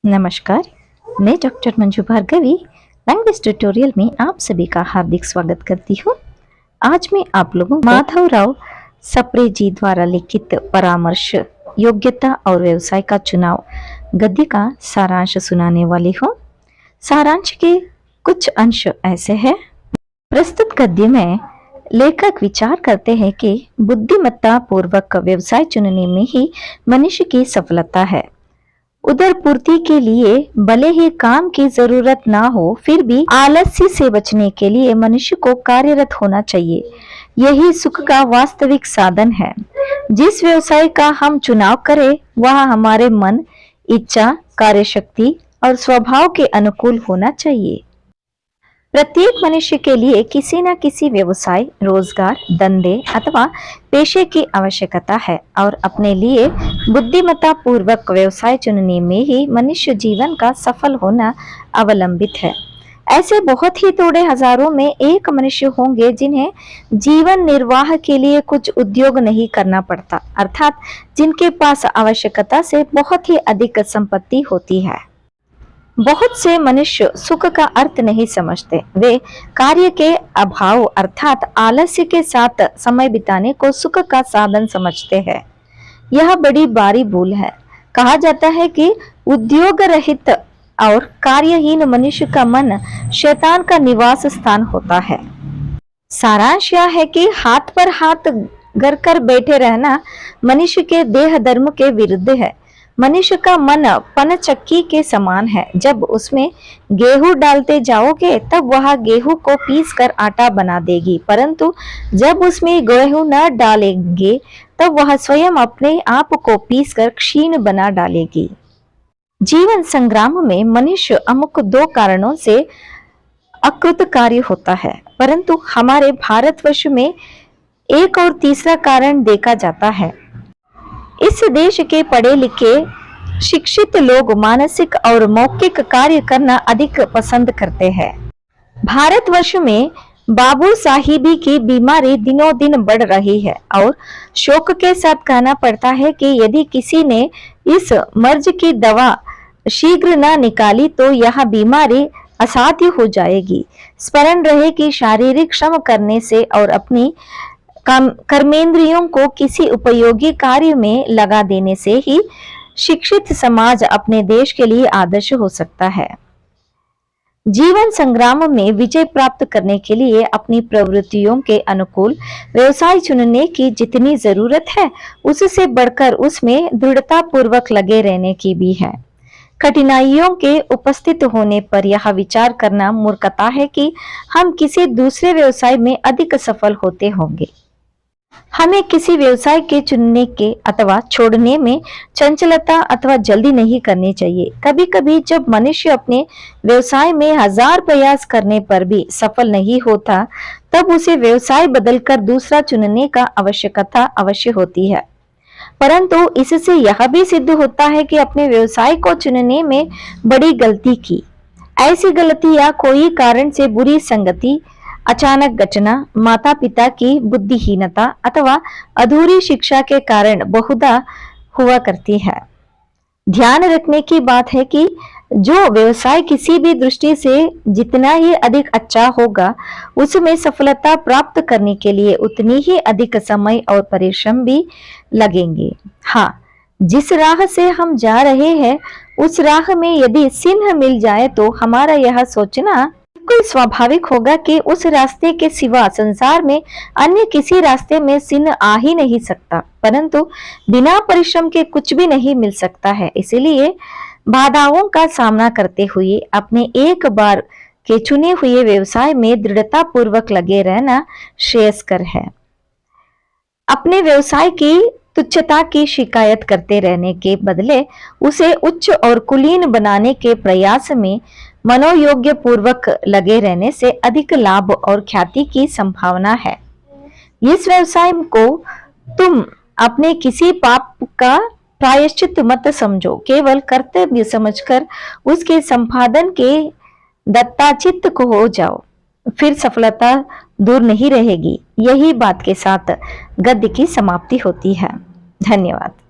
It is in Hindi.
नमस्कार, मैं doctor Manju Bhargavi language tutorial में आप सभी का हार्दिक स्वागत करती हूँ। आज मैं आप लोगों को माधवराव सप्रे जी द्वारा लिखित परामर्श योग्यता और व्यवसाय का चुनाव गद्य का सारांश सुनाने वाली हूँ। सारांश के कुछ अंश ऐसे हैं। प्रस्तुत गद्य में लेखक विचार करते हैं कि बुद्धिमत्ता पूर्वक व्यवसाय चुनने में ही मनुष्य की सफलता है। उदर पूर्ति के लिए भले ही काम की जरूरत ना हो, फिर भी आलस्य से बचने के लिए मनुष्य को कार्यरत होना चाहिए। यही सुख का वास्तविक साधन है। जिस व्यवसाय का हम चुनाव करें वह हमारे मन, इच्छा, कार्यशक्ति और स्वभाव के अनुकूल होना चाहिए। प्रत्येक मनुष्य के लिए किसी न किसी व्यवसाय, रोजगार, धंधे अथवा पेशे की आवश्यकता है और अपने लिए बुद्धिमत्ता पूर्वक व्यवसाय चुनने में ही मनुष्य जीवन का सफल होना अवलंबित है। ऐसे बहुत ही थोड़े हजारों में एक मनुष्य होंगे जिन्हें जीवन निर्वाह के लिए कुछ उद्योग नहीं करना पड़ता, अर्थात जिनके पास आवश्यकता से बहुत ही अधिक संपत्ति होती है। बहुत से मनुष्य सुख का अर्थ नहीं समझते। वे कार्य के अभाव अर्थात आलस्य के साथ समय बिताने को सुख का साधन समझते हैं। यह बड़ी भारी भूल है। कहा जाता है कि उद्योग रहित और कार्यहीन मनुष्य का मन शैतान का निवास स्थान होता है। सारांश यह है कि हाथ पर हाथ घर कर बैठे रहना मनुष्य के देह धर्म के विरुद्ध है। मनुष्य का मन पनचक्की के समान है। जब उसमें गेहूं डालते जाओगे तब वह गेहूं को पीस कर आटा बना देगी, परंतु जब उसमें गेहूं न डालेंगे तब वह स्वयं अपने आप को पीस कर क्षीण बना डालेगी। जीवन संग्राम में मनुष्य अमुक दो कारणों से अकृतकार्य होता है, परंतु हमारे भारतवर्ष में एक और तीसरा कारण देखा जाता है। इस देश के पढ़े लिखे शिक्षित लोग मानसिक और मौखिक कार्य करना अधिक पसंद करते हैं। भारतवर्ष में बाबू साहिबी की बीमारी दिनों दिन बढ़ रही है और शोक के साथ कहना पड़ता है कि यदि किसी ने इस मर्ज की दवा शीघ्र न निकाली तो यह बीमारी असाध्य हो जाएगी। स्मरण रहे कि शारीरिक श्रम करने से और अपनी कर्मेंद्रियों को किसी उपयोगी कार्य में लगा देने से ही शिक्षित समाज अपने देश के लिए आदर्श हो सकता है। जीवन संग्राम में विजय प्राप्त करने के लिए अपनी प्रवृत्तियों के अनुकूल व्यवसाय चुनने की जितनी जरूरत है, उससे बढ़कर उसमें दृढ़ता पूर्वक लगे रहने की भी है। कठिनाइयों के उपस्थित होने पर यह विचार करना मूर्खता है कि हम किसी दूसरे व्यवसाय में अधिक सफल होते होंगे। हमें किसी व्यवसाय के चुनने के अथवा छोड़ने में चंचलता अथवा जल्दी नहीं करनी चाहिए। कभी कभी जब मनुष्य अपने व्यवसाय में 1000 प्रयास करने पर भी सफल नहीं होता, तब उसे व्यवसाय बदलकर दूसरा चुनने का आवश्यकता अवश्य होती है। परंतु इससे यह भी सिद्ध होता है कि अपने व्यवसाय को चुनने में बड़ी गलती की। ऐसी गलतियां कोई कारण से बुरी संगति, अचानक घटना, माता पिता की बुद्धिहीनता अथवा अधूरी शिक्षा के कारण बहुधा हुआ करती है। ध्यान रखने की बात है कि जो व्यवसाय किसी भी दृष्टि से जितना ही अधिक अच्छा होगा, उसमें सफलता प्राप्त करने के लिए उतनी ही अधिक समय और परिश्रम भी लगेंगे। हाँ, जिस राह से हम जा रहे हैं उस राह में यदि चिन्ह मिल जाए तो हमारा यह सोचना बिल्कुल स्वाभाविक होगा कि उस रास्ते के सिवा संसार में अन्य किसी रास्ते में चिन्ह आ ही नहीं सकता, परंतु बिना परिश्रम के कुछ भी नहीं मिल सकता है। इसीलिए बाधाओं का सामना करते हुए अपने एक बार के चुने हुए व्यवसाय में दृढ़ता पूर्वक लगे रहना श्रेयस्कर है। अपने व्यवसाय की तुच्छता की शिकायत करते रहने के बदले उसे उच्च और कुलीन बनाने के प्रयास में मनोयोग्य पूर्वक लगे रहने से अधिक लाभ और ख्याति की संभावना है। इस व्यवसाय को तुम अपने किसी पाप का प्रायश्चित मत समझो, केवल कर्तव्य समझकर उसके संपादन के दत्ताचित्त को हो जाओ, फिर सफलता दूर नहीं रहेगी। यही बात के साथ गद्य की समाप्ति होती है। धन्यवाद।